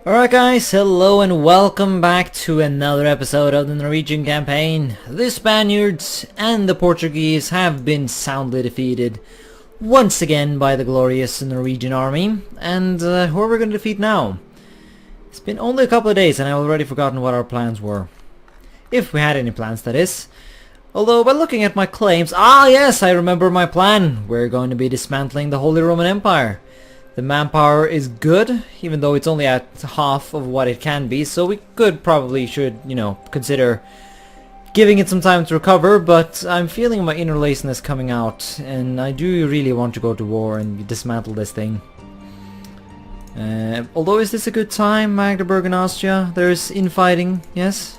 Alright guys, hello and welcome back to another episode of the Norwegian campaign. The Spaniards and the Portuguese have been soundly defeated once again by the glorious Norwegian army. And who are we going to defeat now? It's been only a couple of days and I've already forgotten what our plans were. If we had any plans, that is. Although by looking at my claims, yes, I remember my plan. We're going to be dismantling the Holy Roman Empire. The manpower is good, even though it's only at half of what it can be, so we should, consider giving it some time to recover, but I'm feeling my inner laziness coming out, and I do really want to go to war and dismantle this thing. Although, is this a good time, Magdeburg and Austria? There's infighting, yes?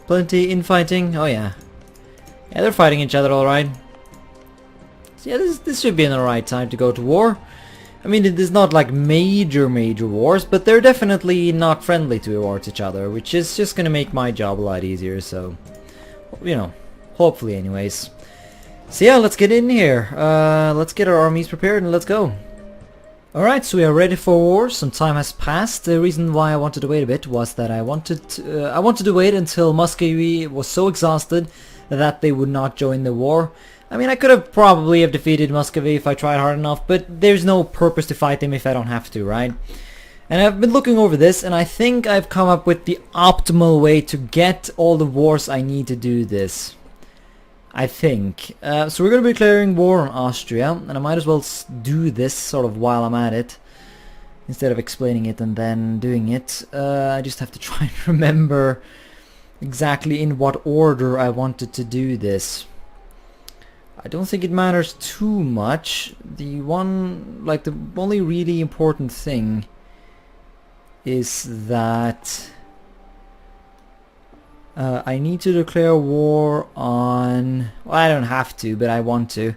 Plenty infighting, oh yeah. Yeah, they're fighting each other alright. So yeah, this should be an alright time to go to war. I mean, it is not like major wars, but they're definitely not friendly towards each other, which is just gonna make my job a lot easier, so, hopefully anyways. So yeah, let's get in here. Let's get our armies prepared and let's go. Alright, so we are ready for war. Some time has passed. The reason why I wanted to wait a bit was that I wanted to wait until Muscovy was so exhausted that they would not join the war. I mean, I could have probably defeated Muscovy if I tried hard enough, but there's no purpose to fight them if I don't have to, right? And I've been looking over this, and I think I've come up with the optimal way to get all the wars I need to do this. I think. So we're going to be declaring war on Austria, and I might as well do this sort of while I'm at it, instead of explaining it and then doing it. I just have to try and remember exactly in what order I wanted to do this. I don't think it matters too much. The only really important thing is that I need to declare war on... Well, I don't have to, but I want to.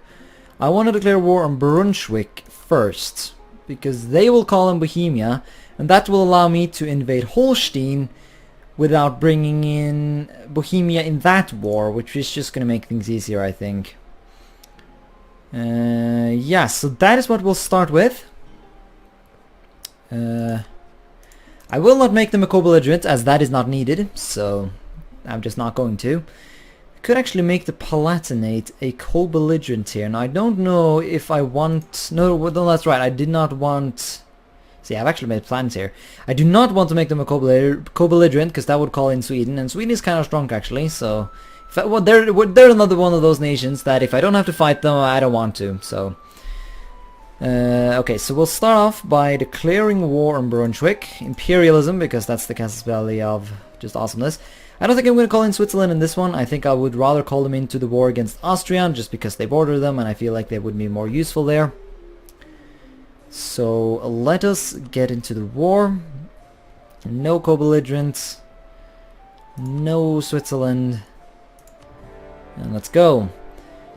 I want to declare war on Brunswick first, because they will call in Bohemia, and that will allow me to invade Holstein without bringing in Bohemia in that war, which is just going to make things easier, I think. Yeah, so that is what we'll start with. I will not make them a co-belligerent, as that is not needed, so I'm just not going to. I could actually make the Palatinate a co-belligerent here. Now, I don't know if I want... No, that's right, I did not want... See, I've actually made plans here. I do not want to make them a co-belligerent, because that would call in Sweden, and Sweden is kind of strong, actually, so... they're another one of those nations that if I don't have to fight them, I don't want to, so... okay, so we'll start off by declaring war on Brunswick. Imperialism, because that's the casus belli of just awesomeness. I don't think I'm going to call in Switzerland in this one. I think I would rather call them into the war against Austria, just because they border them, and I feel like they would be more useful there. So, let us get into the war. No co-belligerents. No Switzerland. And let's go.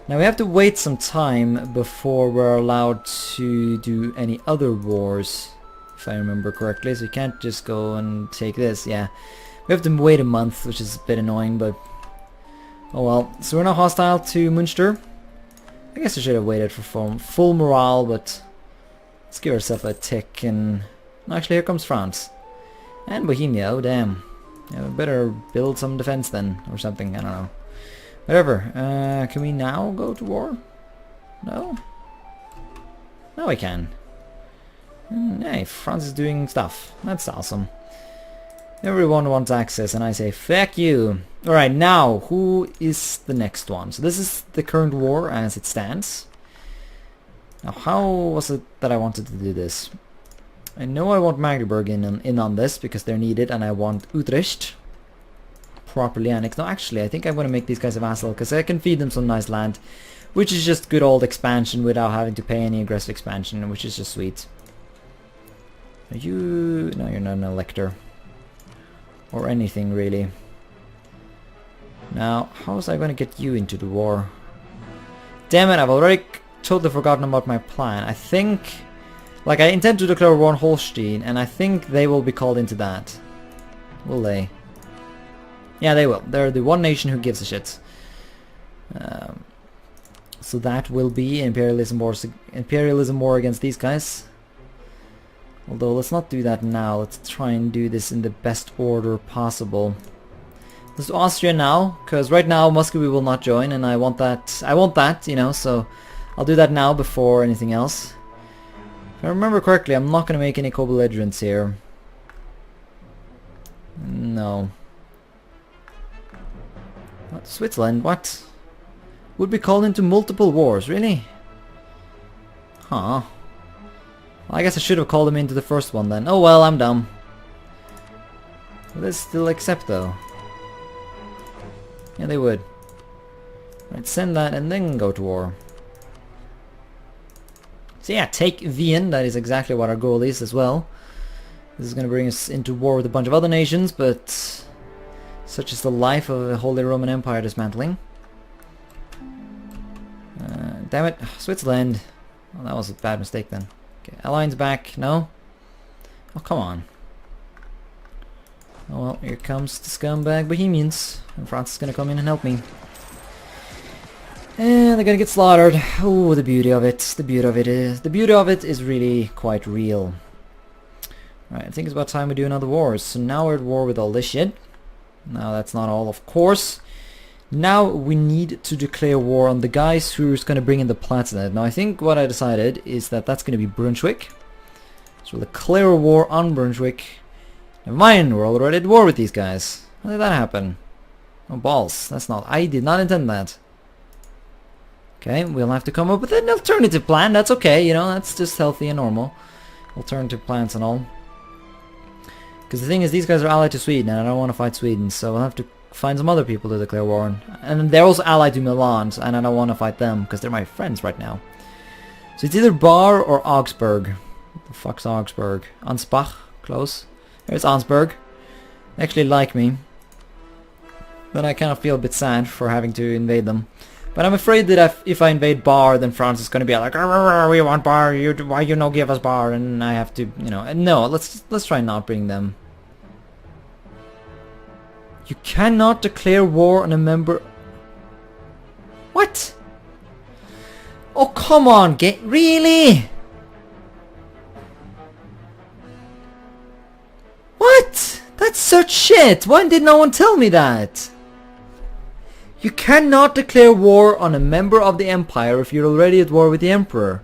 Now we have to wait some time before we're allowed to do any other wars, if I remember correctly, so we can't just go and take this, yeah. We have to wait a month, which is a bit annoying, but oh well. So we're not hostile to Münster. I guess I should have waited for full morale, but let's give ourselves a tick, and no, actually here comes France. And Bohemia, oh damn. Yeah, we better build some defense then, or something, I don't know. Whatever, can we now go to war? No? No, we can. Hey, France is doing stuff. That's awesome. Everyone wants access, and I say, fuck you. Alright, now, who is the next one? So this is the current war as it stands. Now, how was it that I wanted to do this? I know I want Magdeburg in on this, because they're needed, and I want Utrecht properly annexed. No, actually, I think I'm going to make these guys a vassal, because I can feed them some nice land, which is just good old expansion without having to pay any aggressive expansion, which is just sweet. Are you... No, you're not an elector. Or anything, really. Now, how was I going to get you into the war? Damn it, I've already totally forgotten about my plan. I think... Like, I intend to declare war on Holstein, and I think they will be called into that. Will they? Yeah, they will. They're the one nation who gives a shit. So that will be imperialism war against these guys. Although let's not do that now. Let's try and do this in the best order possible. Let's do Austria now, because right now Muscovy will not join, and I want that, you know, so I'll do that now before anything else. If I remember correctly, I'm not going to make any co-belligerents here. No. What? Switzerland? What? Would be called into multiple wars, really? Huh. Well, I guess I should have called them into the first one then. Oh well, I'm dumb. Will they still accept though? Yeah, they would. Right, send that and then go to war. So yeah, take Wien, that is exactly what our goal is as well. This is going to bring us into war with a bunch of other nations, but such is the life of the Holy Roman Empire dismantling. Damn it, Switzerland. Well, that was a bad mistake then. Okay, alliance back, no? Oh, come on. Oh well, here comes the scumbag Bohemians, and France is going to come in and help me. And they're going to get slaughtered. Oh, the beauty of it. The beauty of it is really quite real. Right, I think it's about time we do another war. So now we're at war with all this shit. Now that's not all, of course. Now we need to declare war on the guys who's going to bring in the Palatinate. Now I think what I decided is that that's going to be Brunswick. So we'll declare war on Brunswick. Never mind, we're already at war with these guys. How did that happen? Oh balls, that's not... I did not intend that. Okay, we'll have to come up with an alternative plan. That's okay, you know, that's just healthy and normal. Alternative plans and all. Because the thing is, these guys are allied to Sweden, and I don't want to fight Sweden, so we'll have to find some other people to declare war on. And they're also allied to Milan, and I don't want to fight them, because they're my friends right now. So it's either Bar or Augsburg. What the fuck's Augsburg? Ansbach? Close. There's Ansburg. They actually like me. But I kind of feel a bit sad for having to invade them. But I'm afraid that if I invade Bar, then France is going to be like, we want Bar, why you no give us Bar? And I have to, you know, no, let's try not bring them. You cannot declare war on a member... What? Oh, come on, really? What? That's such shit. Why did no one tell me that? You cannot declare war on a member of the Empire if you're already at war with the Emperor.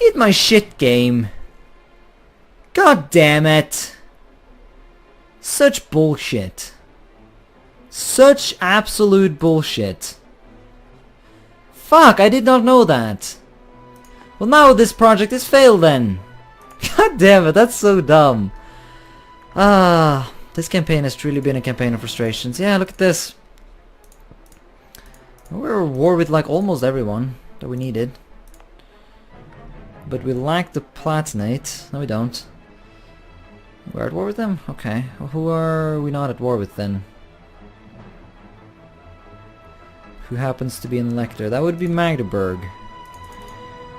Eat my shit, game. God damn it. Such bullshit. Such absolute bullshit. Fuck, I did not know that. Well, now this project has failed then. God damn it, that's so dumb. This campaign has truly been a campaign of frustrations. Yeah, look at this. We're at war with like almost everyone that we needed. But we lack the Palatinate. No, we don't. We're at war with them? Okay. Well, who are we not at war with then? Who happens to be an elector? That would be Magdeburg.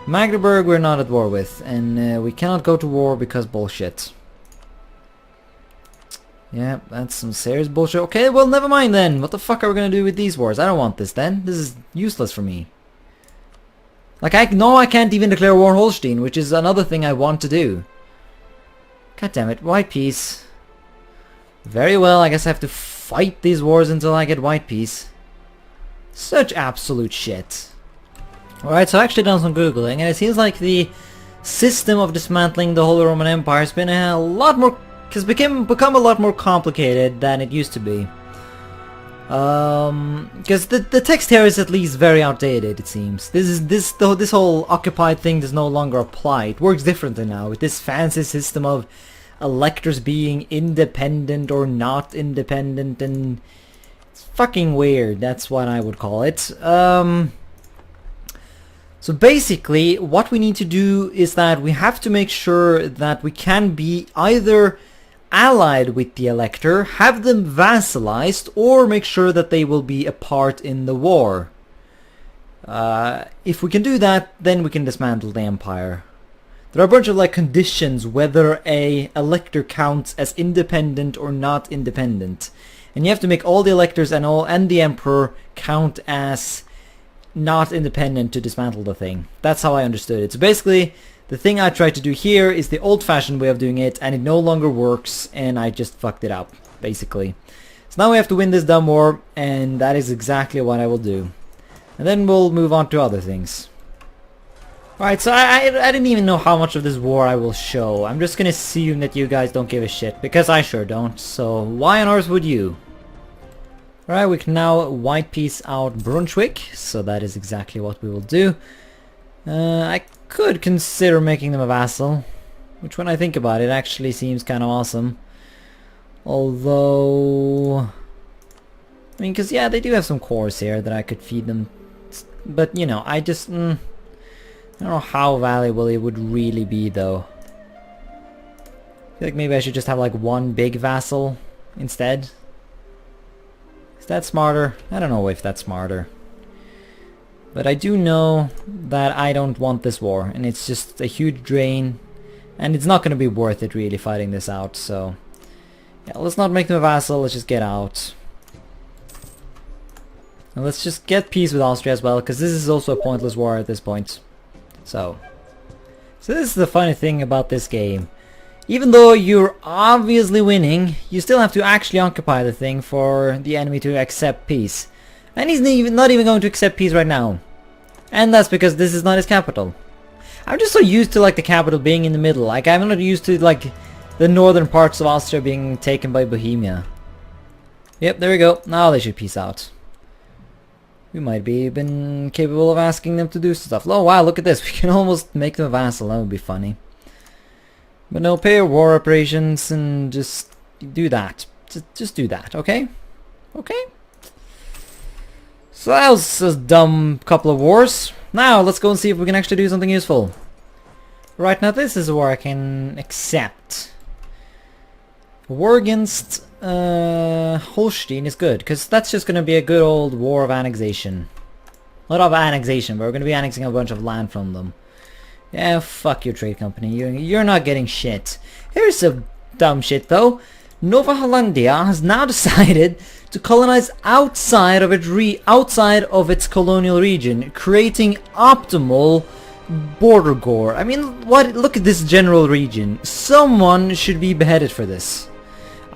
Magdeburg we're not at war with. And we cannot go to war because bullshit. Yeah, that's some serious bullshit. Okay, well, never mind then. What the fuck are we gonna do with these wars? I don't want this then. This is useless for me. Like, I can't even declare war on Holstein, which is another thing I want to do. God damn it, white peace. Very well, I guess I have to fight these wars until I get white peace. Such absolute shit. Alright, so I actually done some googling, and it seems like the system of dismantling the Holy Roman Empire has been a lot more... has become a lot more complicated than it used to be. Because the text here is at least very outdated, it seems. This whole occupied thing does no longer apply. It works differently now with this fancy system of electors being independent or not independent, and it's fucking weird. That's what I would call it. So basically, what we need to do is that we have to make sure that we can be either allied with the elector, have them vassalized, or make sure that they will be a part in the war. If we can do that, then we can dismantle the empire. There are a bunch of like conditions whether a elector counts as independent or not independent, and you have to make all the electors and the emperor count as not independent to dismantle the thing. That's how I understood it. So basically, The thing I tried to do here is the old-fashioned way of doing it, and it no longer works, and I just fucked it up, basically. So now we have to win this dumb war, and that is exactly what I will do. And then we'll move on to other things. Alright, so I didn't even know how much of this war I will show. I'm just gonna assume that you guys don't give a shit, because I sure don't, so why on earth would you? Alright, we can now white piece out Brunswick, so that is exactly what we will do. I could consider making them a vassal, which when I think about it actually seems kind of awesome. Although, I mean, because yeah, they do have some cores here that I could feed them, but you know, I just, I don't know how valuable it would really be though. I feel like maybe I should just have like one big vassal instead. Is that smarter? I don't know if that's smarter. But I do know that I don't want this war, and it's just a huge drain, and it's not going to be worth it really fighting this out, so yeah, let's not make them a vassal, let's just get out. And let's just get peace with Austria as well, because this is also a pointless war at this point. So this is the funny thing about this game. Even though you're obviously winning, you still have to actually occupy the thing for the enemy to accept peace. And he's not even going to accept peace right now. And that's because this is not his capital. I'm just so used to like the capital being in the middle. Like I'm not used to like the northern parts of Austria being taken by Bohemia. Yep, there we go. Now they should peace out. We might be even capable of asking them to do stuff. Oh wow, look at this. We can almost make them a vassal. That would be funny. But no, pay your war reparations and just do that. Just do that, okay? Okay? So that was a dumb couple of wars. Now let's go and see if we can actually do something useful. Right, now this is a war I can accept. A war against Holstein is good, because that's just going to be a good old war of annexation. Not of annexation, but we're going to be annexing a bunch of land from them. Yeah, fuck your trade company. You're not getting shit. Here's some dumb shit though. Nova Hollandia has now decided to colonize outside of its colonial region, creating optimal border gore. I mean, what? Look at this general region. Someone should be beheaded for this.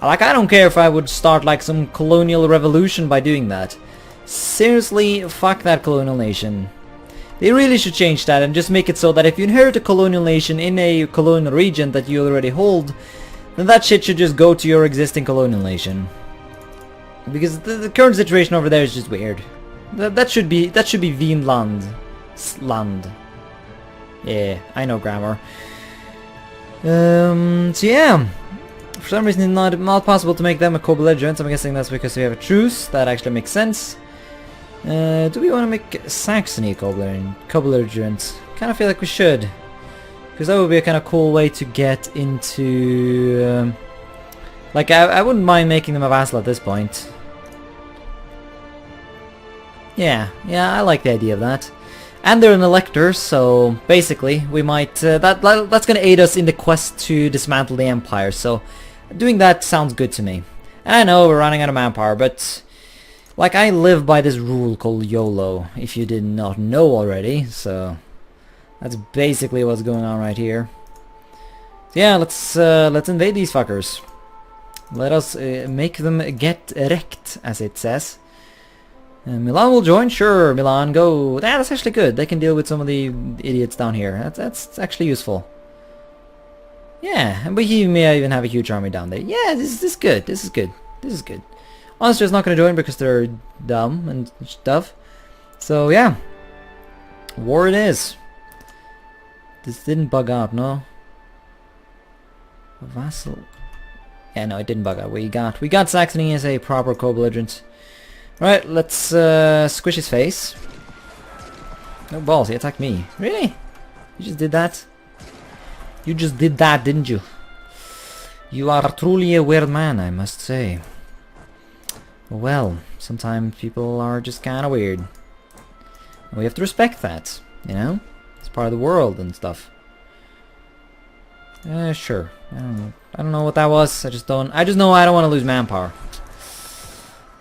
Like, I don't care if I would start like some colonial revolution by doing that. Seriously, fuck that colonial nation. They really should change that and just make it so that if you inherit a colonial nation in a colonial region that you already hold, then that shit should just go to your existing colonial nation. Because the current situation over there is just weird. That should be Vinland. Land. Yeah, I know grammar. So yeah. For some reason it's not possible to make them a co-belligerent. I'm guessing that's because we have a truce. That actually makes sense. Do we want to make Saxony co-belligerent? Kind of feel like we should. Because that would be a kind of cool way to get into... like, I wouldn't mind making them a vassal at this point. Yeah, I like the idea of that. And they're an elector, so basically we might... that's going to aid us in the quest to dismantle the empire, so doing that sounds good to me. And I know we're running out of manpower, but... like, I live by this rule called YOLO, if you did not know already, so... that's basically what's going on right here. So yeah, let's invade these fuckers. Let us make them get wrecked, as it says. Milan will join? Sure, Milan, go. That's actually good. They can deal with some of the idiots down here. That's actually useful. Yeah, and Bohemia even have a huge army down there. Yeah, this is good. This is good. This is good. Austria's not going to join because they're dumb and stuff. So yeah, war it is. This didn't bug out, no? A vassal. Yeah, no, it didn't bug out. We got Saxony as a proper co-belligerent. Right, let's squish his face. No balls, he attacked me. Really? You just did that? You just did that, didn't you? You are truly a weird man, I must say. Well, sometimes people are just kind of weird. We have to respect that, you know? It's part of the world and stuff. Sure. I don't know what that was. I just know I don't want to lose manpower.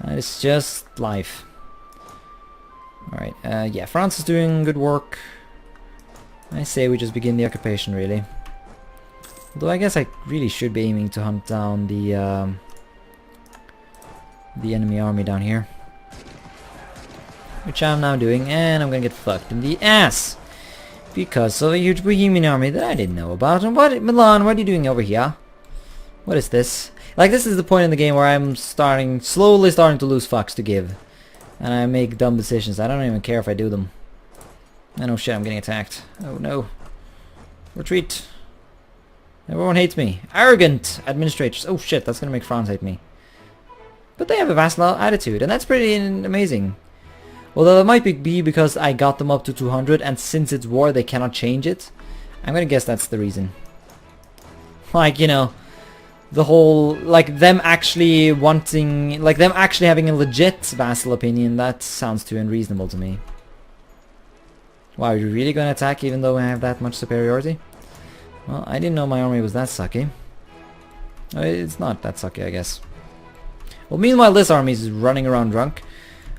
That is just life. Alright, yeah, France is doing good work. I say we just begin the occupation, really. Although I guess I really should be aiming to hunt down the enemy army down here. Which I'm now doing, and I'm gonna get fucked in the ass! Because of a huge Bohemian army that I didn't know about. And what, Milan, what are you doing over here? What is this? Like, this is the point in the game where I'm slowly starting to lose fucks to give. And I make dumb decisions. I don't even care if I do them. Oh no, shit, I'm getting attacked. Oh no. Retreat. Everyone hates me. Arrogant administrators. Oh shit, that's gonna make France hate me. But they have a vassal attitude, and that's pretty amazing. Although it might be because I got them up to 200, and since it's war they cannot change it. I'm gonna guess that's the reason. Like, you know, the whole, like, them actually wanting, like, them actually having a legit vassal opinion, that sounds too unreasonable to me. Wow, are you really gonna attack even though I have that much superiority? Well, I didn't know my army was that sucky. It's not that sucky, I guess. Well, meanwhile this army is running around drunk.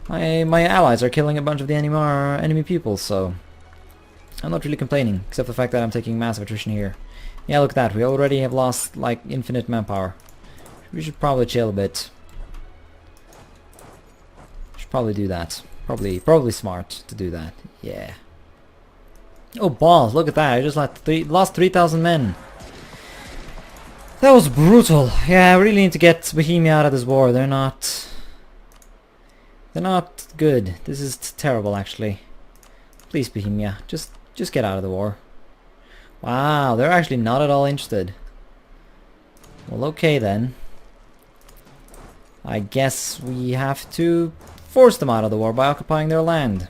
My allies are killing a bunch of the enemy people, so I'm not really complaining, except the fact that I'm taking massive attrition here. Yeah, look at that, we already have lost, like, infinite manpower. We should probably chill a bit. Should probably do that. Probably smart to do that, yeah. Oh balls, look at that, I just lost 3,000 men. That was brutal. Yeah, I really need to get Bohemia out of this war. They're not good. This is terrible, actually. Please, Bohemia, just get out of the war. Wow, they're actually not at all interested. Well, okay then. I guess we have to force them out of the war by occupying their land.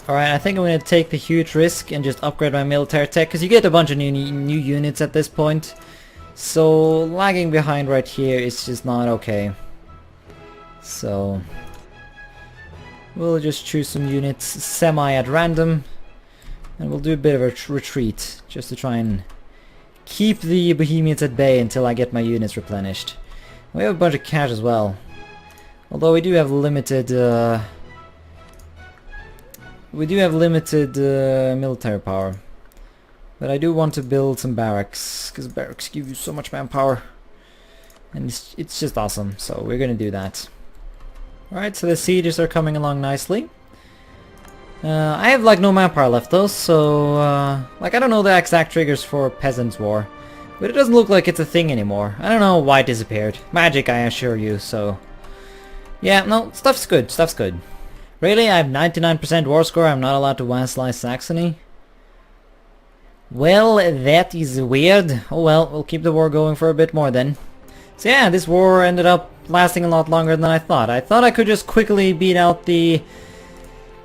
Alright, I think I'm going to take the huge risk and just upgrade my military tech, because you get a bunch of new units at this point. So, lagging behind right here is just not okay. So, we'll just choose some units semi at random, and we'll do a bit of a retreat, just to try and keep the Bohemians at bay until I get my units replenished. We have a bunch of cash as well. Although we do have limited military power. But I do want to build some barracks, because barracks give you so much manpower. And it's just awesome, so we're gonna do that. Alright, so the sieges are coming along nicely. I have like no manpower left though, so like I don't know the exact triggers for Peasants' War. But it doesn't look like it's a thing anymore. I don't know why it disappeared. Magic, I assure you, so... Yeah, no, stuff's good, stuff's good. Really? I have 99% war score, I'm not allowed to vassalize Saxony? Well, that is weird. Oh well, we'll keep the war going for a bit more then. So yeah, this war ended up lasting a lot longer than I thought. I thought I could just quickly beat out the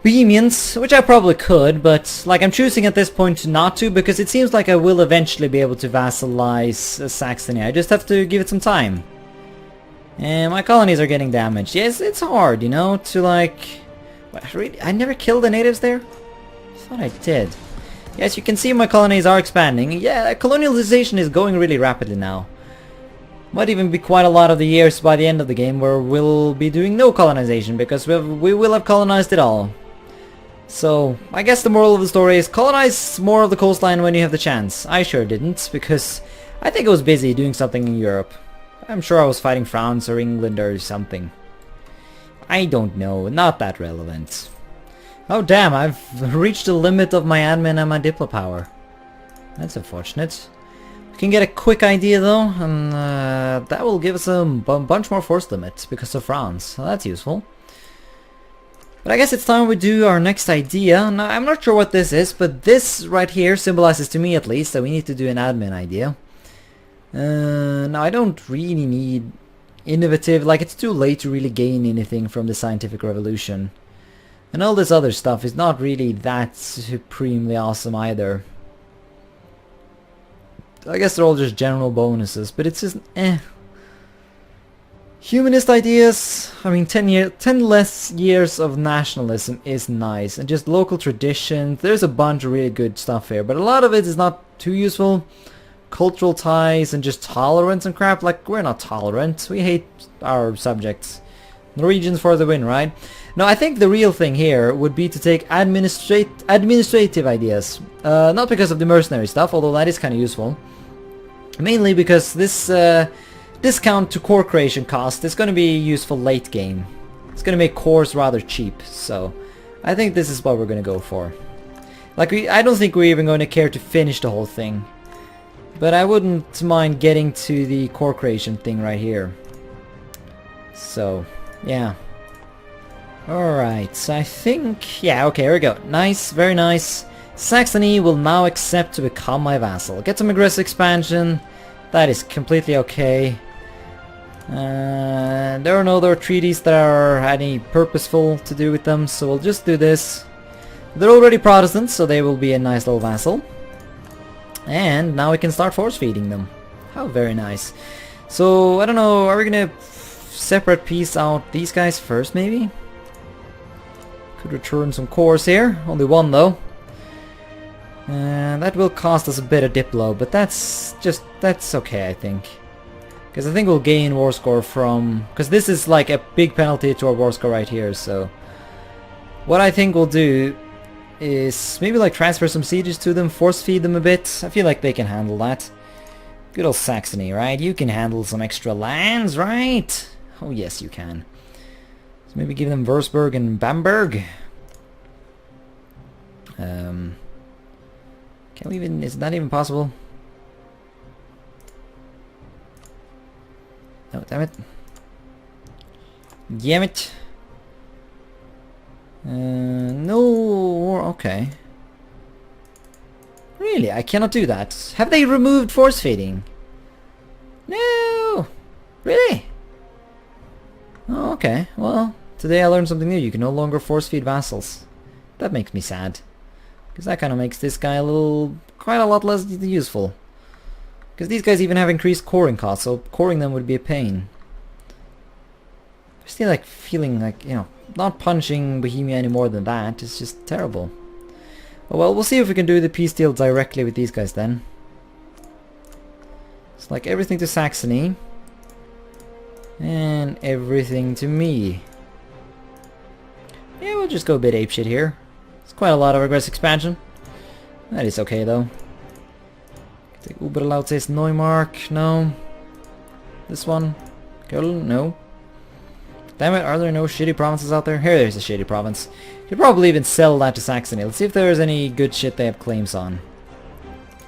Bohemians, which I probably could, but like I'm choosing at this point not to, because it seems like I will eventually be able to vassalize Saxony. I just have to give it some time. And my colonies are getting damaged. Yes, it's hard, you know, to like... I never killed the natives there? I thought I did. Yes, you can see my colonies are expanding. Yeah, colonialization is going really rapidly now. Might even be quite a lot of the years by the end of the game where we'll be doing no colonization, because we will have colonized it all. So, I guess the moral of the story is colonize more of the coastline when you have the chance. I sure didn't, because I think I was busy doing something in Europe. I'm sure I was fighting France or England or something. I don't know, not that relevant. Oh damn, I've reached the limit of my admin and my diplo power. That's unfortunate. We can get a quick idea though, and that will give us a bunch more force limits because of France, so that's useful. But I guess it's time we do our next idea. Now, I'm not sure what this is, but this right here symbolizes to me at least that we need to do an admin idea. Now I don't really need innovative, like it's too late to really gain anything from the scientific revolution. And all this other stuff is not really that supremely awesome either. I guess they're all just general bonuses, but it's just eh. Humanist ideas, I mean 10 less years of nationalism is nice, and just local traditions, there's a bunch of really good stuff here, but a lot of it is not too useful. Cultural ties and just tolerance and crap, like we're not tolerant, we hate our subjects. Norwegians for the win, right? No, I think the real thing here would be to take administrative ideas. Not because of the mercenary stuff, although that is kind of useful. Mainly because this discount to core creation cost is going to be useful late game. It's going to make cores rather cheap, so I think this is what we're going to go for. Like, I don't think we're even going to care to finish the whole thing. But I wouldn't mind getting to the core creation thing right here. So, yeah. Alright, so I think... Yeah, okay, here we go. Nice, very nice. Saxony will now accept to become my vassal. Get some aggressive expansion. That is completely okay. There are no other treaties that are any purposeful to do with them, so we'll just do this. They're already Protestants, so they will be a nice little vassal. And now we can start force feeding them. How very nice. So, I don't know, are we gonna separate piece out these guys first, maybe? Could return some cores here. Only one, though. And that will cost us a bit of diplo, but that's okay, I think. Because I think we'll gain war score from... Because this is like a big penalty to our war score right here, so... What I think we'll do is maybe like transfer some sieges to them, force feed them a bit. I feel like they can handle that. Good old Saxony, right? You can handle some extra lands, right? Oh yes, you can. So maybe give them Würzburg and Bamberg. Can we even... Is that even possible? Oh, damn it. Damn it. No, okay. Really, I cannot do that. Have they removed force feeding? No! Really? Oh, okay, well, today I learned something new. You can no longer force feed vassals. That makes me sad. Because that kind of makes this guy quite a lot less useful. Because these guys even have increased coring costs, so coring them would be a pain. I'm still like feeling like, you know, not punching Bohemia any more than that. It's just terrible. Oh, well, we'll see if we can do the peace deal directly with these guys then. It's like everything to Saxony. And everything to me. Yeah, we'll just go a bit apeshit here. It's quite a lot of aggressive expansion. That is okay though. Take Oberlausitz, Neumark, no. This one, Köln, no. Damn it, are there no shitty provinces out there? Here, there's a shitty province. Could probably even sell that to Saxony. Let's see if there's any good shit they have claims on.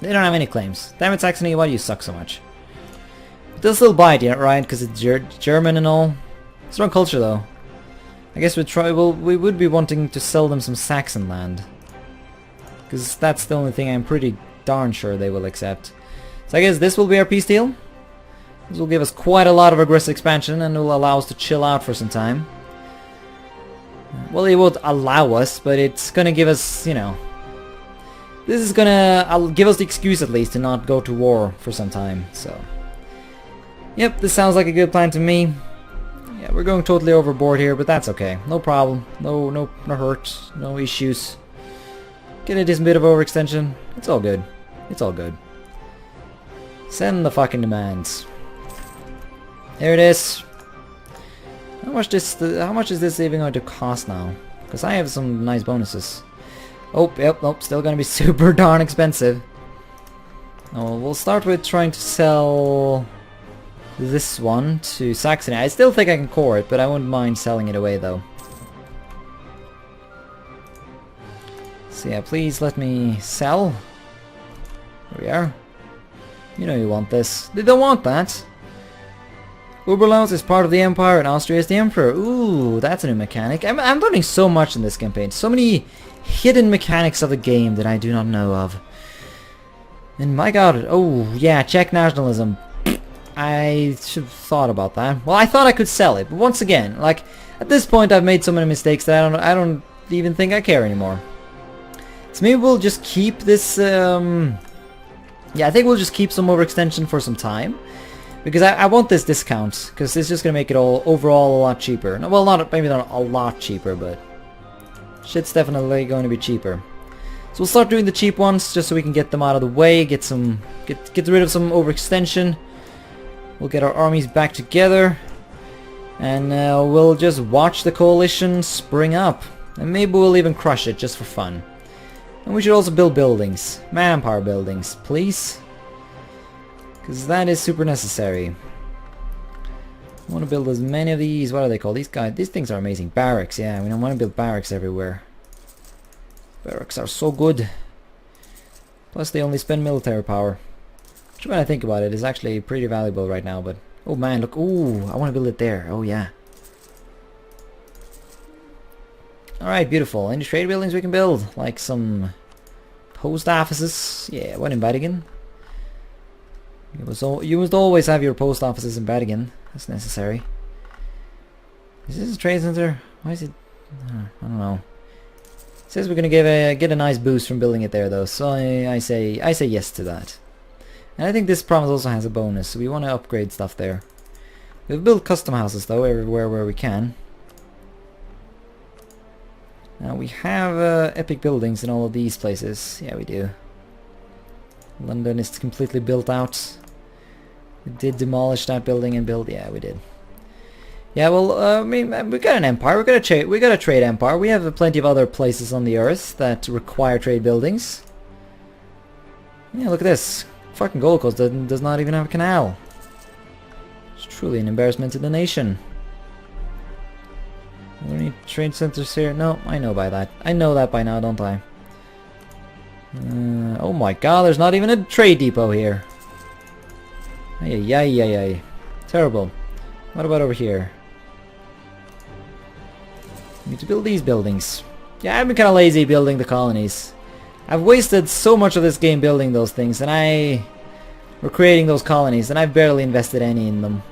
They don't have any claims. Damn it, Saxony, why do you suck so much? They'll still buy it, yeah, right? Because it's German and all. Strong culture, though. I guess we would be wanting to sell them some Saxon land. Because that's the only thing I'm pretty darn sure they will accept. So I guess this will be our peace deal. This will give us quite a lot of aggressive expansion and will allow us to chill out for some time. Well, it won't allow us, but it's gonna give us, you know... This is gonna give us the excuse at least to not go to war for some time, so... Yep, this sounds like a good plan to me. Yeah, we're going totally overboard here, but that's okay. No problem. No hurt. No issues. Get a decent bit of overextension. It's all good. It's all good. Send the fucking demands. There it is. How much is this even going to cost now? Because I have some nice bonuses. Oh, yep, nope, still gonna be super darn expensive. Oh, we'll start with trying to sell this one to Saxony. I still think I can core it, but I wouldn't mind selling it away though. So yeah, please let me sell. There we are. You know you want this. They don't want that. Oberlausitz is part of the Empire and Austria is the Emperor. Ooh, that's a new mechanic. I'm learning so much in this campaign. So many hidden mechanics of the game that I do not know of. And my god, oh yeah, Czech nationalism. I should have thought about that. Well, I thought I could sell it, but once again, like, at this point I've made so many mistakes that I don't even think I care anymore. So maybe we'll just keep this, yeah, I think we'll just keep some overextension for some time. Because I want this discount, because it's just going to make it all overall a lot cheaper. Well, maybe not a lot cheaper, but shit's definitely going to be cheaper. So we'll start doing the cheap ones, just so we can get them out of the way, get rid of some overextension. We'll get our armies back together. And we'll just watch the coalition spring up. And maybe we'll even crush it just for fun. And we should also build buildings. Manpower buildings, please. Because that is super necessary. I want to build as many of these. What are they called? These things are amazing. Barracks, yeah. We don't want to build barracks everywhere. Barracks are so good. Plus they only spend military power. Which, when I think about it, is actually pretty valuable right now. But oh man, look. Ooh, I want to build it there. Oh yeah. Alright, beautiful. Any trade buildings we can build? Like some post offices. Yeah, what in Vatican? You must always have your post offices in Vatican. That's necessary. Is this a trade center? Why is it? I don't know. It says we're gonna get a nice boost from building it there, though. So I say yes to that. And I think this province also has a bonus, so we want to upgrade stuff there. We've built custom houses though everywhere where we can. Now we have epic buildings in all of these places. Yeah, we do. London is completely built out. We did demolish that building and build. Yeah, we did. Yeah, well, I mean, we got an empire. We got a trade empire. We have plenty of other places on the earth that require trade buildings. Yeah, look at this. Fucking Gold Coast does not even have a canal. It's truly an embarrassment to the nation. Are there any trade centers here? No, I know by that. I know that by now, don't I? Oh my god, there's not even a trade depot here. Ay, ay, ay, ay. Terrible. What about over here? We need to build these buildings. Yeah, I've been kind of lazy building the colonies. I've wasted so much of this game building those things, and we're creating those colonies, and I've barely invested any in them.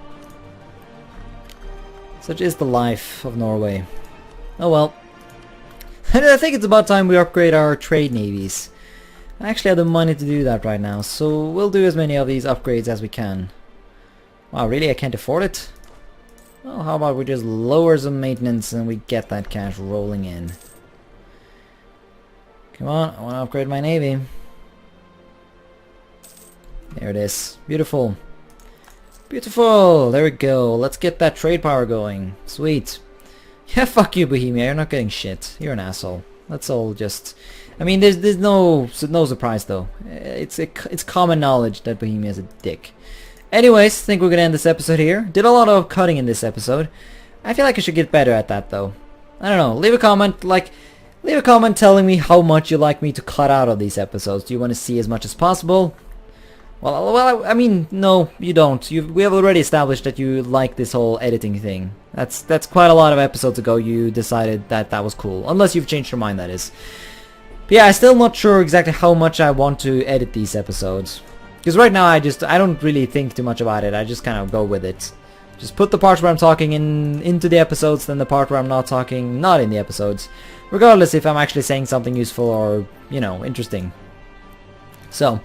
Such is the life of Norway. Oh well. I think it's about time we upgrade our trade navies. I actually have the money to do that right now, so we'll do as many of these upgrades as we can. Wow, really? I can't afford it? Well, how about we just lower some maintenance and we get that cash rolling in. Come on, I want to upgrade my navy. There it is. Beautiful. Beautiful! There we go. Let's get that trade power going. Sweet. Yeah, fuck you, Bohemia. You're not getting shit. You're an asshole. Let's all just... I mean, there's no surprise though. It's common knowledge that Bohemia is a dick. Anyways, I think we're gonna end this episode here. Did a lot of cutting in this episode. I feel like I should get better at that though. I don't know. Leave a comment. Leave a comment telling me how much you like me to cut out of these episodes. Do you want to see as much as possible? Well, I mean, no, you don't. We have already established that you like this whole editing thing. That's quite a lot of episodes ago you decided that was cool. Unless you've changed your mind, that is. But yeah, I'm still not sure exactly how much I want to edit these episodes. Because right now I don't really think too much about it. I just kind of go with it. Just put the parts where I'm talking into the episodes, then the part where I'm not talking, not in the episodes. Regardless if I'm actually saying something useful or, you know, interesting. So...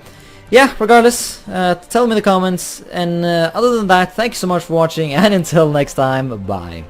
yeah, regardless, tell me in the comments, and other than that, thank you so much for watching, and until next time, bye.